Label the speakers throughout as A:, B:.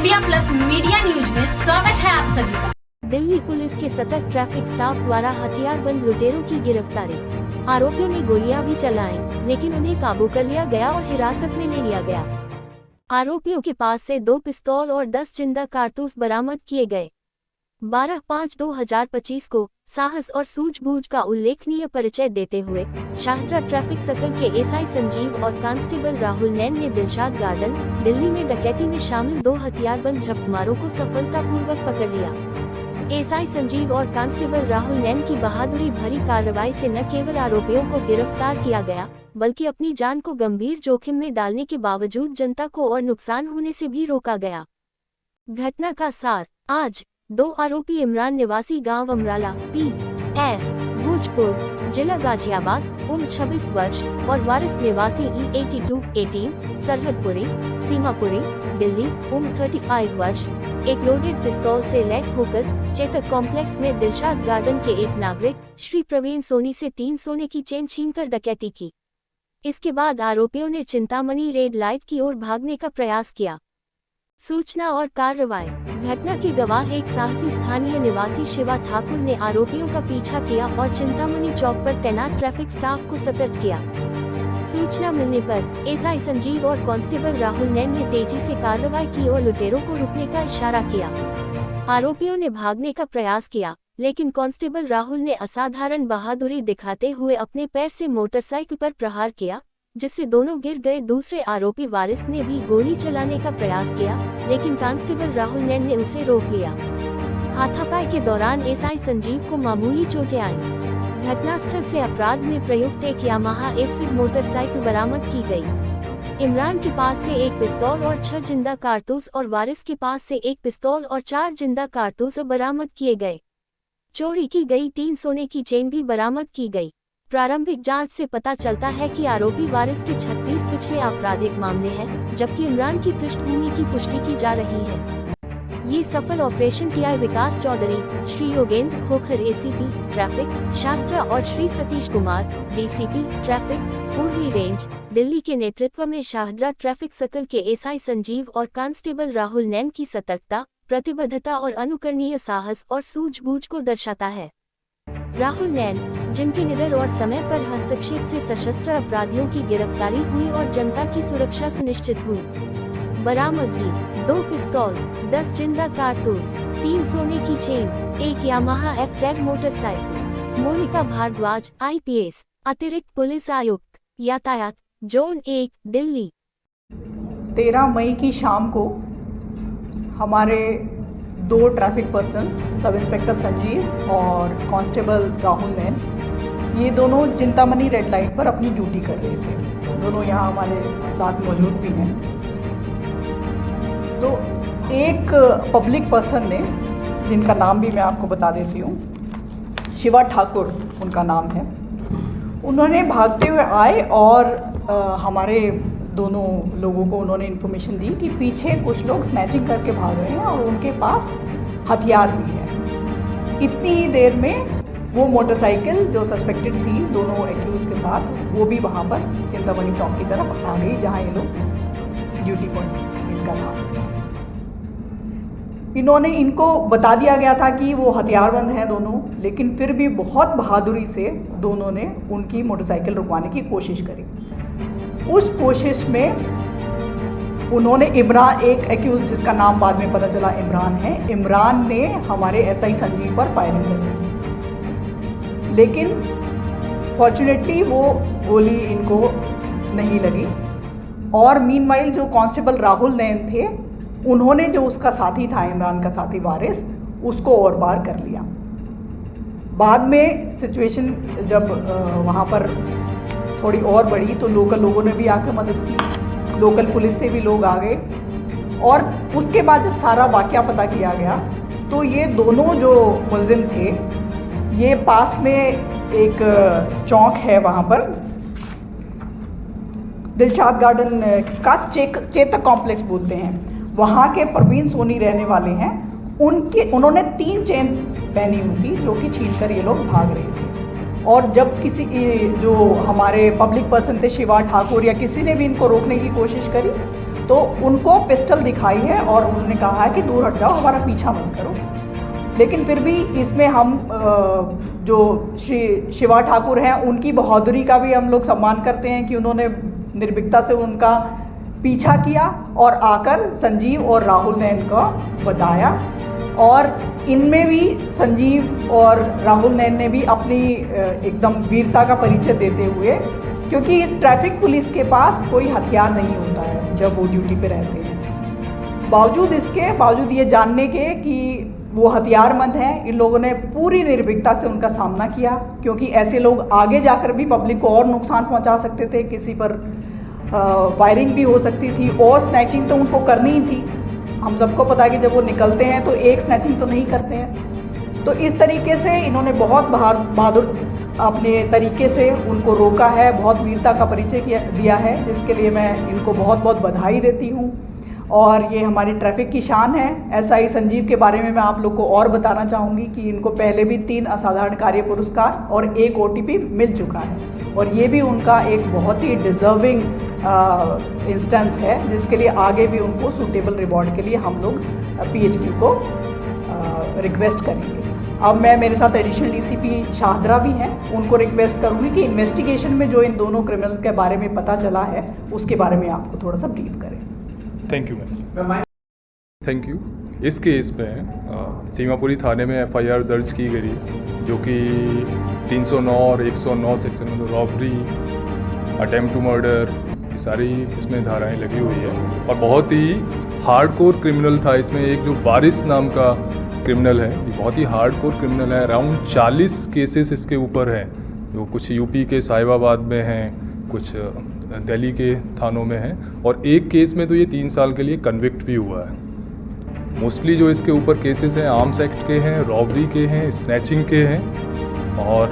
A: India plus media news में स्वागत है आप सभी का।
B: दिल्ली पुलिस के सतर्क ट्रैफिक स्टाफ द्वारा हथियारबंद लुटेरों की गिरफ्तारी। आरोपियों ने गोलियां भी चलाईं, लेकिन उन्हें काबू कर लिया गया और हिरासत में ले लिया गया। आरोपियों के पास से 2 पिस्तौल और 10 जिंदा कारतूस बरामद किए गए। 12/5/2025 को साहस और सूझबूझ का उल्लेखनीय परिचय देते हुए शाहदरा ट्रैफिक सर्कल के एसआई संजीव और कांस्टेबल राहुल नैन ने दिलशाद गार्डन, दिल्ली में डकैती में शामिल 2 हथियारबंद झपमारों को सफलतापूर्वक पकड़ लिया। एसआई संजीव और कांस्टेबल राहुल नैन की बहादुरी भरी कार्रवाई से न केवल आरोपियों को गिरफ्तार किया गया, बल्कि अपनी जान को गंभीर जोखिम में डालने के बावजूद जनता को और नुकसान होने से भी रोका गया। घटना का सार। आज 2 आरोपी इमरान निवासी गांव अमराला PS भोजपुर जिला गाजियाबाद उम्र 26 वर्ष और वारिस निवासी E8218 सरहदपुरी सीमापुरी दिल्ली उम्र 35 वर्ष एक लोडेड पिस्तौल से लैस होकर चेतक कॉम्प्लेक्स में दिलशाद गार्डन के एक नागरिक श्री प्रवीण सोनी से 3 सोने की चेन छीनकर डकैती की। इसके बाद आरोपियों ने चिंतामणि रेड लाइट की ओर भागने का प्रयास किया। सूचना और कार्रवाई। घटना के गवाह एक साहसी स्थानीय निवासी शिवा ठाकुर ने आरोपियों का पीछा किया और चिंतामणि चौक पर तैनात ट्रैफिक स्टाफ को सतर्क किया। सूचना मिलने पर एसआई संजीव और कांस्टेबल राहुल नैन ने तेजी से कार्रवाई की और लुटेरों को रुकने का इशारा किया। आरोपियों ने भागने का प्रयास किया, लेकिन कांस्टेबल राहुल ने असाधारण बहादुरी दिखाते हुए अपने पैर से मोटरसाइकिल पर प्रहार किया, जिससे दोनों गिर गए। दूसरे आरोपी वारिस ने भी गोली चलाने का प्रयास किया, लेकिन कांस्टेबल राहुल नैन ने उसे रोक लिया। हाथापाई के दौरान एसआई संजीव को मामूली चोटें आईं। घटनास्थल से अपराध में प्रयुक्त एक यामाहा एफसिड मोटरसाइकिल बरामद की गई। इमरान के पास से 1 पिस्तौल और 6 जिंदा कारतूस और वारिस के पास से 1 पिस्तौल और 4 जिंदा कारतूस बरामद किए गए। चोरी की गई 3 सोने की चेन भी बरामद की गई। प्रारंभिक जांच से पता चलता है कि आरोपी वारिस के 36 पिछले आपराधिक मामले हैं, जबकि इमरान की पृष्ठभूमि की पुष्टि की जा रही है। ये सफल ऑपरेशन टीआई विकास चौधरी, श्री योगेंद्र खोखर एसीपी ट्रैफिक शाहदरा और श्री सतीश कुमार डीसीपी ट्रैफिक पूर्वी रेंज दिल्ली के नेतृत्व में शाहदरा ट्रैफिक सर्कल के एसआई संजीव और कांस्टेबल राहुल नैन की सतर्कता, प्रतिबद्धता और अनुकरणीय साहस और सूझबूझ को दर्शाता है। राहुल नैन, जिनके निडर और समय पर हस्तक्षेप से सशस्त्र अपराधियों की गिरफ्तारी हुई और जनता की सुरक्षा सुनिश्चित हुई। बरामदगी 2 पिस्तौल, 10 जिंदा कारतूस, 3 सोने की chain, 1 Yamaha FZ motorcycle. Monika Bhardwaj IPS अतिरिक्त पुलिस आयुक्त यातायात जोन 1 दिल्ली।
C: 13 मई की शाम को हमारे 2 traffic person sub inspector Sanjeev और कांस्टेबल राहुल नैन, ये दोनों चिंतामणि रेड लाइट पर अपनी ड्यूटी कर रहे थे। दोनों यहाँ हमारे साथ मौजूद भी हैं। तो एक पब्लिक पर्सन ने, जिनका नाम भी मैं आपको बता देती हूँ, शिवा ठाकुर उनका नाम है, उन्होंने भागते हुए आए और हमारे दोनों लोगों को उन्होंने इन्फॉर्मेशन दी कि पीछे कुछ लोग स्नैचिंग करके भाग रहे हैं और उनके पास हथियार भी है। इतनी ही देर में वो मोटरसाइकिल जो सस्पेक्टेड थी दोनों एक्यूज के साथ, वो भी वहाँ पर चिंतामणि चौक की तरफ आ गई, जहाँ ये लोग ड्यूटी पॉइंट इनका था। इनको बता दिया गया था कि वो हथियारबंद हैं दोनों, लेकिन फिर भी बहुत बहादुरी से दोनों ने उनकी मोटरसाइकिल रुकवाने की कोशिश करी। उस कोशिश में उन्होंने इमरान, एक एक्यूज जिसका नाम बाद में पता चला इमरान है, इमरान ने हमारे एसआई संजीव पर फायरिंग कर दी, लेकिन फॉर्चुनेटली वो गोली इनको नहीं लगी। और मीनवाइल जो कांस्टेबल राहुल नैन थे, उन्होंने जो उसका साथी था, इमरान का साथी वारिस, उसको और पार कर लिया। बाद में सिचुएशन जब वहाँ पर थोड़ी और बढ़ी तो लोकल लोगों ने भी आकर मदद की, लोकल पुलिस से भी लोग आ गए। और उसके बाद जब सारा वाकया पता किया गया तो ये दोनों जो मुलजिम थे, ये पास में एक चौक है, वहाँ पर दिलशाद गार्डन का चेतक कॉम्प्लेक्स बोलते हैं, वहाँ के प्रवीण सोनी रहने वाले हैं। उन्होंने 3 चेन पहनी हुई थी, जो कि छीन कर ये लोग भाग रहे थे। और जब किसी जो हमारे पब्लिक पर्सन थे शिवा ठाकुर या किसी ने भी इनको रोकने की कोशिश करी तो उनको पिस्टल दिखाई है और उन्होंने कहा है कि दूर हट जाओ, हमारा पीछा मत करो। लेकिन फिर भी इसमें हम जो श्री शिवा ठाकुर हैं उनकी बहादुरी का भी हम लोग सम्मान करते हैं कि उन्होंने निर्भीकता से उनका पीछा किया और आकर संजीव और राहुल ने इनको बताया। और इनमें भी संजीव और राहुल नैन ने भी अपनी एकदम वीरता का परिचय देते हुए, क्योंकि ट्रैफिक पुलिस के पास कोई हथियार नहीं होता है जब वो ड्यूटी पे रहते हैं, बावजूद ये जानने के कि वो हथियारमंद हैं, इन लोगों ने पूरी निर्भीकता से उनका सामना किया, क्योंकि ऐसे लोग आगे जाकर भी पब्लिक को और नुकसान पहुंचा सकते थे, किसी पर फायरिंग भी हो सकती थी और स्नैचिंग तो उनको करनी ही थी। हम सबको पता है कि जब वो निकलते हैं तो एक स्नैचिंग तो नहीं करते हैं। तो इस तरीके से इन्होंने बहुत बहादुर अपने तरीके से उनको रोका है, बहुत वीरता का परिचय दिया है, जिसके लिए मैं इनको बहुत बहुत बधाई देती हूँ। और ये हमारी ट्रैफिक की शान है। एसआई संजीव के बारे में मैं आप लोग को और बताना चाहूँगी कि इनको पहले भी 3 असाधारण कार्य पुरस्कार और 1 OTP मिल चुका है, और ये भी उनका एक बहुत ही डिज़र्विंग इंस्टेंस है, जिसके लिए आगे भी उनको सूटेबल रिवॉर्ड के लिए हम लोग PHQ को रिक्वेस्ट करेंगे। अब मैं, मेरे साथ एडिशनल DCP शाहदरा भी हैं, उनको रिक्वेस्ट करूँगी कि इन्वेस्टिगेशन में जो इन दोनों क्रिमिनल्स के बारे में पता चला है उसके बारे में आपको थोड़ा सा ब्रीफ करें।
D: Thank you ma'am. Thank you. इस केस में सीमापुरी थाने में FIR दर्ज की गई, जो कि 309 और 109 सेक्शन में रॉबरी, अटेम्प्ट टू मर्डर, ये सारी इसमें धाराएं लगी हुई है। और बहुत ही हार्डकोर क्रिमिनल था इसमें। एक जो बारिश नाम का क्रिमिनल है, ये बहुत ही हार्डकोर क्रिमिनल है। अराउंड 40 केसेस इसके ऊपर हैं, जो कुछ यूपी के साहिबाबाद में हैं, कुछ दिल्ली के थानों में हैं, और एक केस में तो ये 3 साल के लिए कन्विक्ट भी हुआ है। मोस्टली जो इसके ऊपर केसेस हैं आर्म्स एक्ट के हैं, रॉबरी के हैं, स्नैचिंग के हैं, और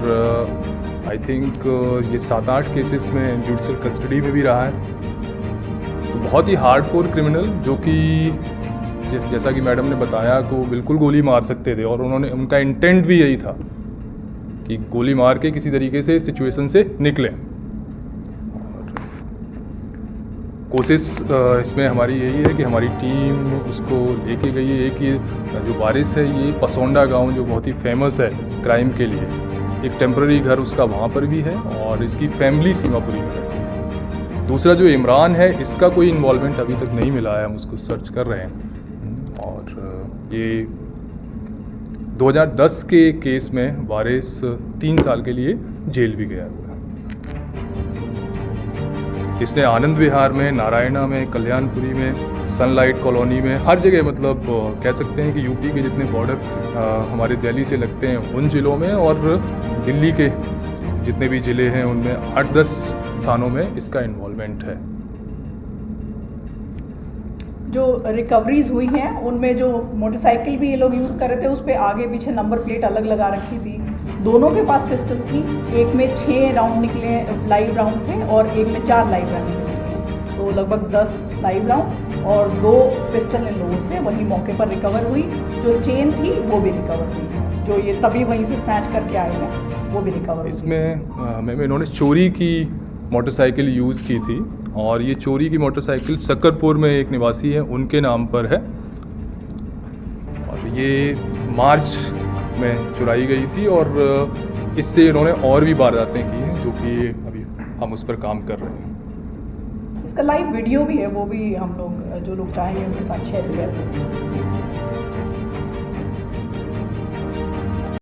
D: आई थिंक ये 7-8 केसेस में जुडिशल कस्टडी में भी रहा है। तो बहुत ही हार्डकोर क्रिमिनल, जो कि जैसा कि मैडम ने बताया तो बिल्कुल गोली मार सकते थे, और उनका इंटेंट भी यही था कि गोली मार के किसी तरीके से सिचुएशन से निकलें। कोशिश इसमें हमारी यही है कि हमारी टीम उसको लेके गई है। एक ये जो बारिश है, ये पसोंडा गांव जो बहुत ही फेमस है क्राइम के लिए, एक टेम्पररी घर उसका वहाँ पर भी है, और इसकी फैमिली सीमापुरी में है। दूसरा जो इमरान है, इसका कोई इन्वॉल्वमेंट अभी तक नहीं मिला है, हम उसको सर्च कर रहे हैं। और ये 2010 के केस में वारिस 3 साल के लिए जेल भी गया हुआ है। इसने आनंद विहार में, नारायणा में, कल्याणपुरी में, सनलाइट कॉलोनी में, हर जगह, मतलब कह सकते हैं कि यूपी के जितने बॉर्डर हमारे दिल्ली से लगते हैं उन ज़िलों में, और दिल्ली के जितने भी ज़िले हैं उनमें 8-10 थानों में इसका इन्वॉल्वमेंट है।
C: जो रिकवरीज हुई हैं उनमें जो मोटरसाइकिल भी ये लोग यूज़ कर रहे थे, उस पर आगे पीछे नंबर प्लेट अलग लगा रखी थी। दोनों के पास पिस्टल थी, एक में 6 राउंड निकले लाइव राउंड थे और एक में 4 लाइव राउंड निकले, तो लगभग 10 लाइव राउंड और 2 पिस्टल इन लोगों से वहीं मौके पर रिकवर हुई। जो चेन थी वो भी रिकवर हुई, जो ये तभी वहीं से स्नैच करके आए हैं वो भी रिकवर हुई।
D: इसमें मैम इन्होंने चोरी की मोटरसाइकिल यूज़ की थी, और ये चोरी की मोटरसाइकिल सकरपुर में एक निवासी है उनके नाम पर है, और ये मार्च में चुराई गई थी, और इससे इन्होंने और भी वारदातें की हैं, जो कि अभी हम उस पर काम कर रहे हैं।
C: इसका लाइव वीडियो भी है, वो भी हम लोग जो लोग चाहेंगे उनके साथ शेयर करें।